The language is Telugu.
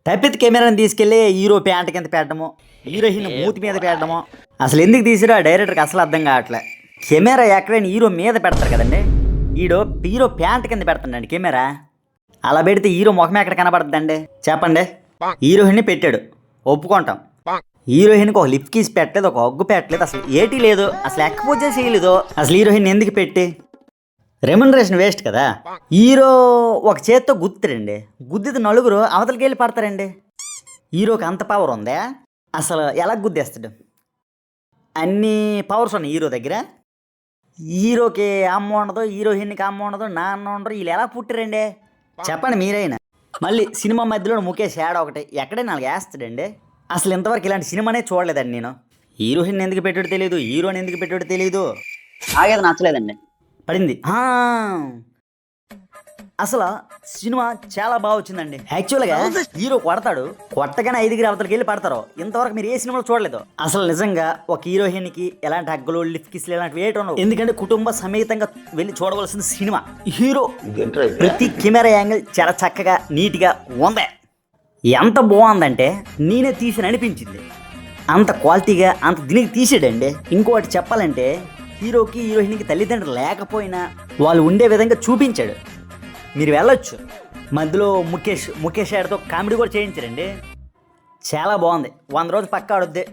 తప్పితే కెమెరాని తీసుకెళ్ళి హీరో ప్యాంట్ కింద పెట్టడము, హీరోయిన్ మూతి మీద పెట్టడము. అసలు ఎందుకు తీసిరో ఆ డైరెక్టర్కి అసలు అర్థం కావట్లే. కెమెరా ఎక్కడైనా హీరో మీద పెడతారు కదండి, హీరో ప్యాంట్ కింద పెడతాడండి కెమెరా. అలా పెడితే హీరో ముఖం ఎక్కడ కనబడుతుందండి చెప్పండి. హీరోయిన్ని పెట్టాడు, ఒప్పుకుంటాం. హీరోయిన్కి ఒక లిప్ కీస్ పెట్టలేదు, ఒక హగ్గు పెట్టలేదు, అసలు ఏటీ లేదు, అసలు ఎక్కపోజ్ చేయలేదు. అసలు హీరోయిన్ ఎందుకు పెట్టి? రెమ్యునరేషన్ వేస్ట్ కదా. హీరో ఒక చేత్తో గుర్తురండి, గుద్దితే నలుగురు అవతలకి వెళ్ళి పడతారండి. హీరోకి అంత పవర్ ఉందా? అసలు ఎలా గుద్దేస్తాడు? అన్ని పవర్స్ ఉన్నాయి హీరో దగ్గర. హీరోకి అమ్మ ఉండదు, హీరోయిన్కి అమ్మ ఉండదు, నాన్న ఉండరు. వీళ్ళు ఎలా పుట్టారండి చెప్పండి మీరైనా. మళ్ళీ సినిమా మధ్యలో ముఖేష్ యాడ్ ఒకటి ఎక్కడైనా నాలుగు వేస్తాడండి. అసలు ఇంతవరకు ఇలాంటి సినిమానే చూడలేదండి నేను. హీరోయిన్ ఎందుకు పెట్టాడో తెలియదు, హీరోని ఎందుకు పెట్టాడో తెలియదు. ఆగేది నచ్చలేదండి. పడింది. అసలు సినిమా చాలా బాగా వచ్చిందండి. యాక్చువల్గా హీరో కొడతాడు, కొట్టగానే 5 అవతలకి వెళ్ళి పడతారు. ఇంతవరకు మీరు ఏ సినిమాలో చూడలేదు. అసలు నిజంగా ఒక హీరోయిన్కి ఎలాంటి హగ్గులు, లిప్ కిస్లు ఇలాంటివి ఏటి ఉండవు. ఎందుకంటే కుటుంబ సమేతంగా వెళ్ళి చూడవలసిన సినిమా. హీరో ప్రతి కెమెరా యాంగిల్ చాలా చక్కగా నీట్గా ఉంది. ఎంత బాగుందంటే నేనే తీసి అనిపించింది. అంత క్వాలిటీగా అంత దీనికి తీసాడండి. ఇంకోటి చెప్పాలంటే హీరోకి హీరోయిన్కి తల్లిదండ్రులు లేకపోయినా వాళ్ళు ఉండే విధంగా చూపించాడు. మీరు వెళ్ళొచ్చు. మధ్యలో ముఖేష్ యాడ్తో కామెడీ కూడా చేయించారండి. చాలా బాగుంది. 100 రోజులు పక్కా ఆడుద్ది.